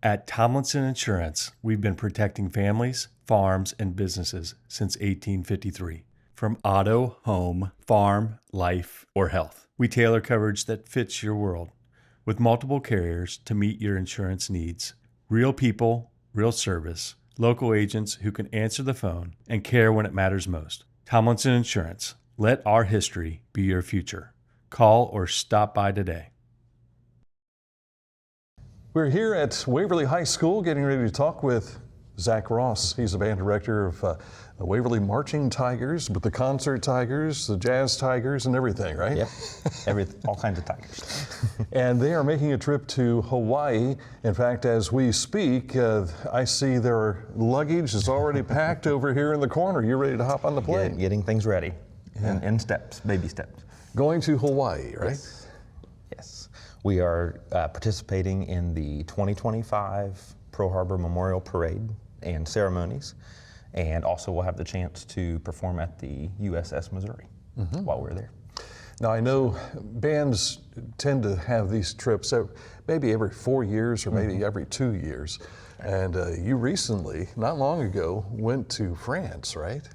At Tomlinson Insurance, we've been protecting families, farms, and businesses since 1853. From auto, home, farm, life, or health, we tailor coverage that fits your world. With multiple carriers to meet your insurance needs. Real people, real service, local agents who can answer the phone and care when it matters most. Tomlinson Insurance. Let our history be your future. Call or stop by today. We're here at Waverly High School getting ready to talk with Zack Ross. He's the band director of the Waverly Marching Tigers, but the concert Tigers, the jazz Tigers, and everything, right? Yep, all kinds of tigers. And they are making a trip to Hawaii. In fact, as we speak, I see their luggage is already packed over here in the corner. You're ready to hop on the plane? Getting things ready, in steps, baby steps. Going to Hawaii, right? Yes. We are participating in the 2025 Pearl Harbor Memorial Parade and ceremonies, and also we'll have the chance to perform at the USS Missouri while we're there. Now I know bands tend to have these trips maybe every 4 years or maybe every 2 years, and you recently, not long ago, went to France, right?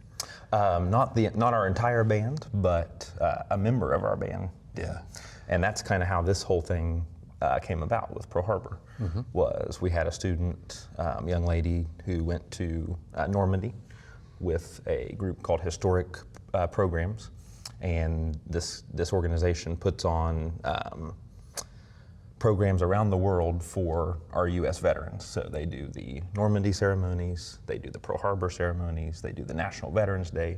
Not our entire band, but a member of our band did. Yeah. And that's kind of how this whole thing came about with Pearl Harbor. Was we had a student, young lady, who went to Normandy with a group called Historic Programs, and this organization puts on programs around the world for our U.S. veterans. So they do the Normandy ceremonies, they do the Pearl Harbor ceremonies, they do the National Veterans Day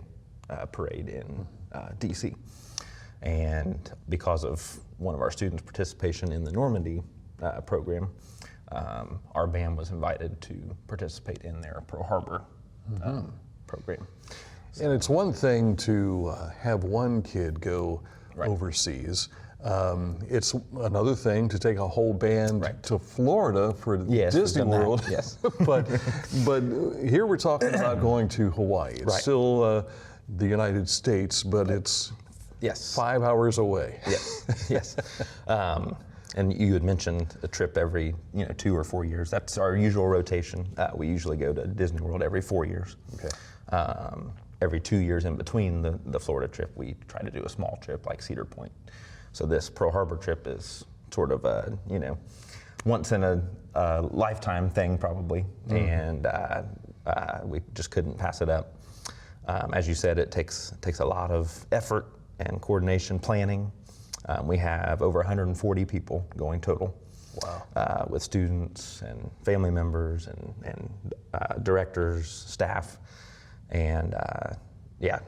parade in D.C. And because of one of our students' participation in the Normandy program, our band was invited to participate in their Pearl Harbor program. So, and it's one thing to have one kid go overseas. It's another thing to take a whole band to Florida for Disney World. Yes. but here we're talking about going to Hawaii. It's still the United States, but it's 5 hours away. Yes. And you had mentioned a trip every 2 or 4 years. That's our usual rotation. We usually go to Disney World every 4 years. Okay. Every 2 years in between the Florida trip, we try to do a small trip like Cedar Point. So this Pearl Harbor trip is sort of a once in a lifetime thing probably, and we just couldn't pass it up. As you said, it takes a lot of effort and coordination planning. We have over 140 people going total. Wow. With students and family members and directors, staff, and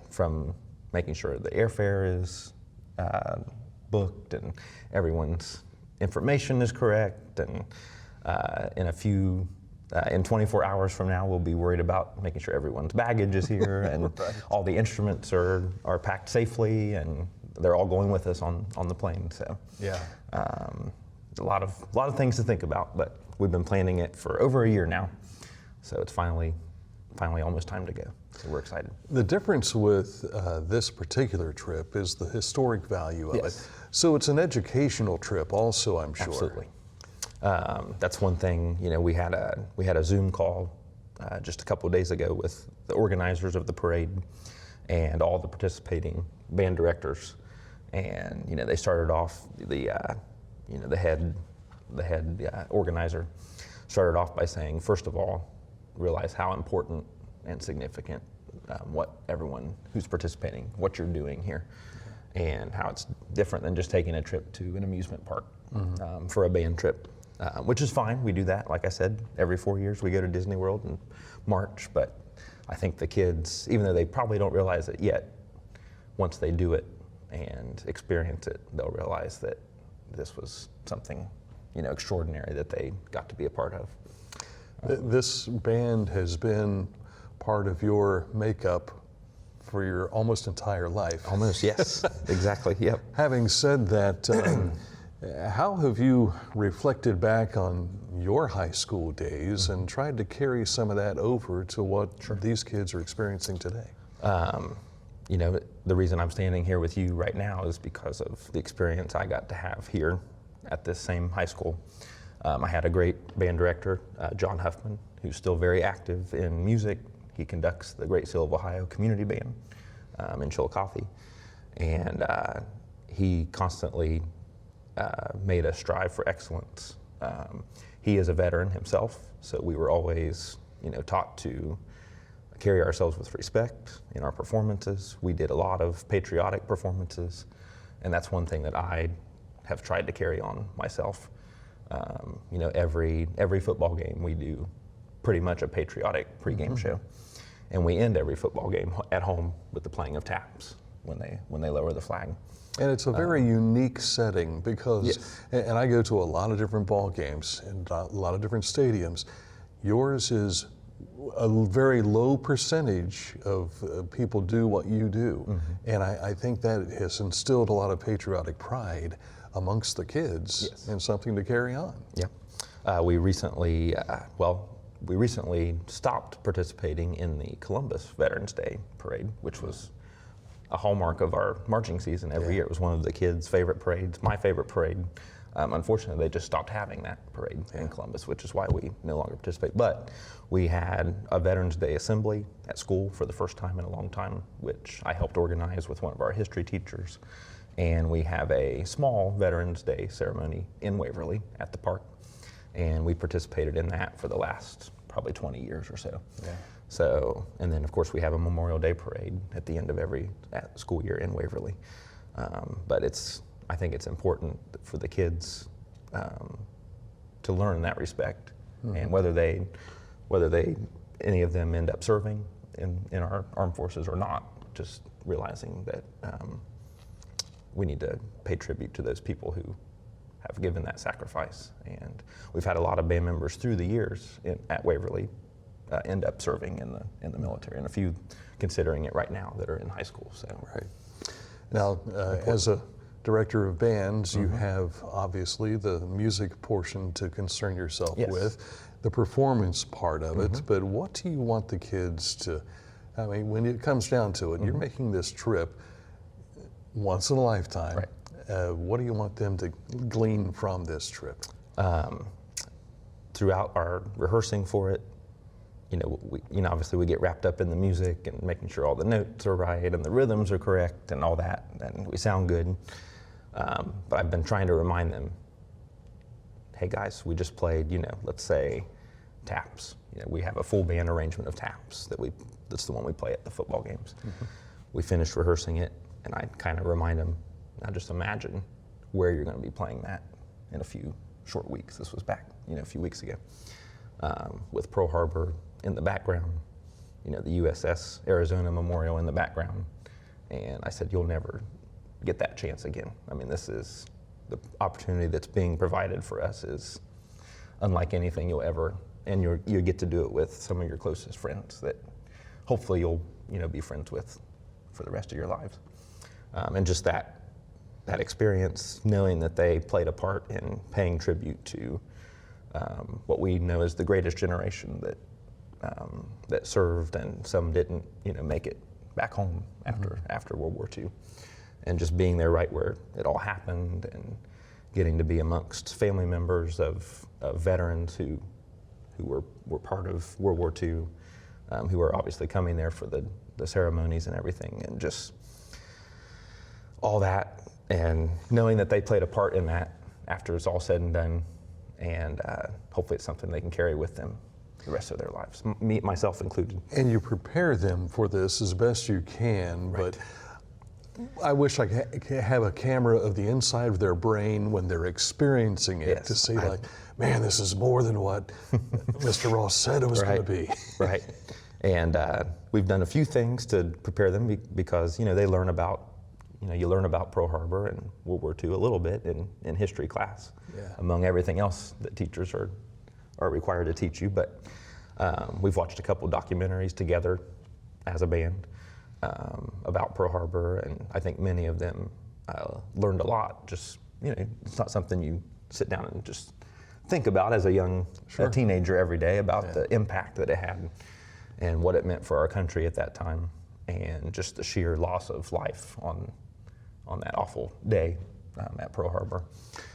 from making sure the airfare is booked and everyone's information is correct, and in 24 hours from now, we'll be worried about making sure everyone's baggage is here and all the instruments are packed safely, and they're all going with us on the plane. So a lot of things to think about, but we've been planning it for over a year now, so it's finally almost time to go. So we're excited. The difference with this particular trip is the historic value of it. So it's an educational trip also, I'm sure. Absolutely. That's one thing. We had a Zoom call just a couple of days ago with the organizers of the parade and all the participating band directors, and they started off the head organizer started off by saying, first of all, realize how important and significant what everyone who's participating, what you're doing here, and how it's different than just taking a trip to an amusement park for a band trip. Which is fine, we do that. Like I said, every 4 years we go to Disney World in March, but I think the kids, even though they probably don't realize it yet, once they do it and experience it, they'll realize that this was something, extraordinary that they got to be a part of. This band has been part of your makeup for your almost entire life. Almost, yes, exactly, yep. Having said that, how have you reflected back on your high school days and tried to carry some of that over to what these kids are experiencing today? The reason I'm standing here with you right now is because of the experience I got to have here at this same high school. I had a great band director, John Huffman, who's still very active in music. He conducts the Great Seal of Ohio Community Band in Chillicothe, and he constantly made us strive for excellence. He is a veteran himself, so we were always, taught to carry ourselves with respect in our performances. We did a lot of patriotic performances, and that's one thing that I have tried to carry on myself. Every football game we do pretty much a patriotic pregame show, and we end every football game at home with the playing of taps when they lower the flag. And it's a very unique setting because, Yes. and I go to a lot of different ball games and a lot of different stadiums. Yours is a very low percentage of people do what you do. And I think that has instilled a lot of patriotic pride amongst the kids Yes. and something to carry on. Yeah. We recently stopped participating in the Columbus Veterans Day Parade, which was a hallmark of our marching season every year. It was one of the kids' favorite parades, my favorite parade. Unfortunately, they just stopped having that parade in Columbus, which is why we no longer participate. But we had a Veterans Day assembly at school for the first time in a long time, which I helped organize with one of our history teachers. And we have a small Veterans Day ceremony in Waverly at the park. And we participated in that for the last probably 20 years or so. Yeah. So, and then of course we have a Memorial Day parade at the end of every school year in Waverly. But I think it's important for the kids to learn that respect, and whether any of them end up serving in our armed forces or not, just realizing that we need to pay tribute to those people who have given that sacrifice. And we've had a lot of band members through the years at Waverly end up serving in the military, and a few considering it right now that are in high school. So Right. Now, as a director of bands, you have obviously the music portion to concern yourself Yes. with, the performance part of it, but what do you want the kids to, I mean, when it comes down to it, you're making this trip once in a lifetime. Right. What do you want them to glean from this trip? throughout our rehearsing for it, obviously we get wrapped up in the music and making sure all the notes are right and the rhythms are correct and all that, and we sound good. But I've been trying to remind them, hey guys, we just played, let's say taps. We have a full band arrangement of taps that's the one we play at the football games. Mm-hmm. We finished rehearsing it, and I kind of remind them, now just imagine where you're going to be playing that in a few short weeks. This was back, a few weeks ago, with Pearl Harbor in the background, the USS Arizona Memorial in the background. And I said, you'll never get that chance again. I mean, this is the opportunity that's being provided for us is unlike anything you'll ever, and you get to do it with some of your closest friends that hopefully you'll, be friends with for the rest of your lives. And just that experience, knowing that they played a part in paying tribute to what we know as the greatest generation that served, and some didn't, make it back home after World War II, and just being there right where it all happened, and getting to be amongst family members of veterans who were part of World War II, who were obviously coming there for the ceremonies and everything, and just all that, and knowing that they played a part in that after it's all said and done, and hopefully it's something they can carry with them the rest of their lives, myself included. And you prepare them for this as best you can, Right. but I wish I could have a camera of the inside of their brain when they're experiencing it, Yes, to see man, this is more than what Mr. Ross said it was going to be. Right. And we've done a few things to prepare them because, they learn about, you learn about Pearl Harbor and World War II a little bit in history class, among everything else that teachers are required to teach you. But we've watched a couple documentaries together as a band about Pearl Harbor, and I think many of them learned a lot. Just, it's not something you sit down and just think about as a teenager every day, about the impact that it had and what it meant for our country at that time, and just the sheer loss of life on that awful day at Pearl Harbor.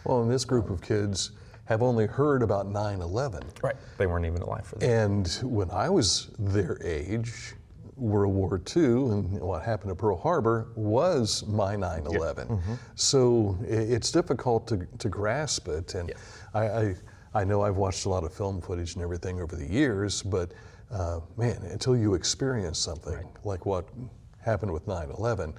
Well, in this group of kids, have only heard about 9/11. Right. They weren't even alive for that. And when I was their age, World War II and what happened at Pearl Harbor was my 9/11. So it's difficult to grasp it. And I know I've watched a lot of film footage and everything over the years, but man, until you experience something like what happened with 9/11,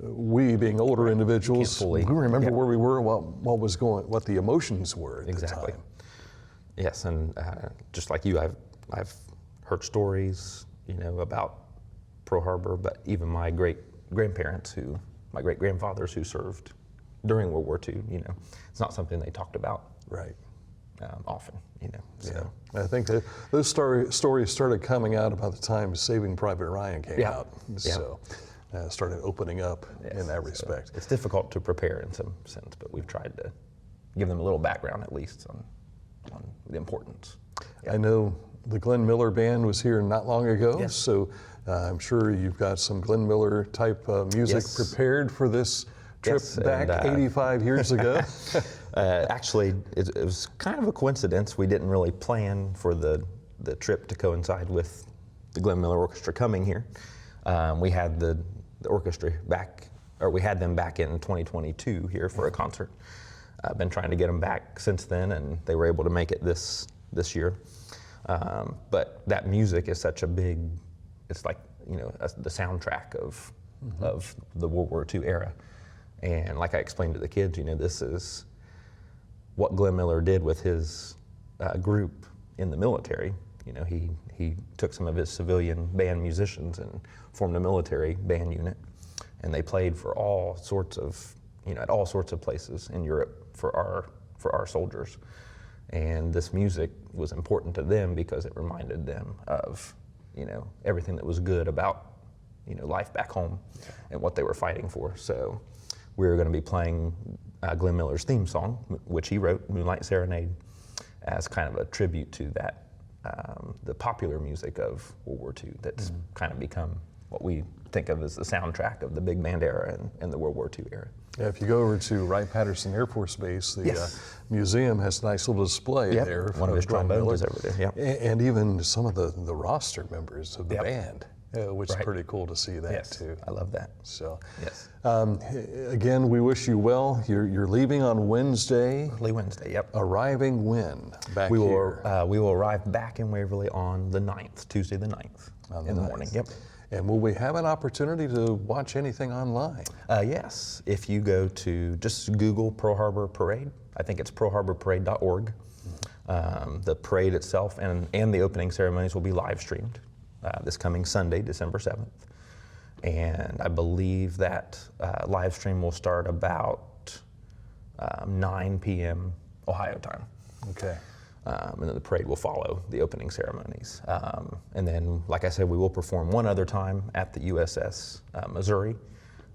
we being older individuals, we remember where we were, what was going, what the emotions were at the time. Yes, and just like you, I've heard stories, about Pearl Harbor, but even my great-grandparents my great-grandfathers who served during World War II, it's not something they talked about often, so. Yeah. I think that those stories started coming out about the time Saving Private Ryan came out, so started opening up in that respect. It's difficult to prepare in some sense, but we've tried to give them a little background at least on the importance. I know the Glenn Miller Band was here not long ago, so I'm sure you've got some Glenn Miller type music prepared for this trip back 85 years ago. Actually, it was kind of a coincidence. We didn't really plan for the trip to coincide with the Glenn Miller Orchestra coming here. We had the orchestra we had them back in 2022 here for a concert. I've been trying to get them back since then, and they were able to make it this year. But that music is such a big, it's like, the soundtrack of the World War II era. And like I explained to the kids, this is what Glenn Miller did with his group in the military. He took some of his civilian band musicians and formed a military band unit, and they played for all sorts of, at all sorts of places in Europe for our soldiers. And this music was important to them because it reminded them of, everything that was good about, life back home and what they were fighting for. So we were going to be playing Glenn Miller's theme song, which he wrote, Moonlight Serenade, as kind of a tribute to that, the popular music of World War II that's kind of become what we think of as the soundtrack of the big band era and the World War II era. Yeah, if you go over to Wright-Patterson Air Force Base, the museum has a nice little display there. One of his trombones is over there. And even some of the roster members of the band, which is pretty cool to see that too. I love that. So, again, we wish you well. You're leaving on Wednesday. Early Wednesday, Arriving when back we will, here? We will arrive back in Waverly on the 9th, Tuesday the 9th, in the morning. And will we have an opportunity to watch anything online? Yes, if you go to, just Google Pearl Harbor Parade. I think it's pearlharborparade.org. The parade itself and the opening ceremonies will be live streamed this coming Sunday, December 7th. And I believe that live stream will start about 9 p.m. Ohio time. Okay. And then the parade will follow the opening ceremonies. And then, like I said, we will perform one other time at the USS Missouri.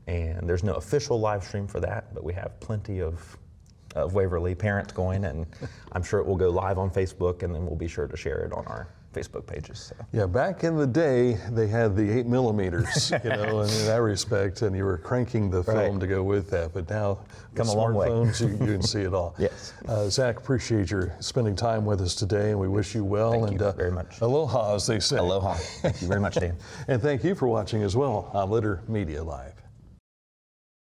And there's no official live stream for that, but we have plenty of Waverly parents going, and I'm sure it will go live on Facebook, and then we'll be sure to share it on our Facebook pages. So. Yeah, back in the day, they had the 8 millimeters, in that respect, and you were cranking the film to go with that. But now, with smartphones, you can see it all. Yes. Zach, appreciate your spending time with us today, and we wish you well. Thank you very much. Aloha, as they say. Aloha. Thank you very much, Dan. And thank you for watching as well on Litter Media Live.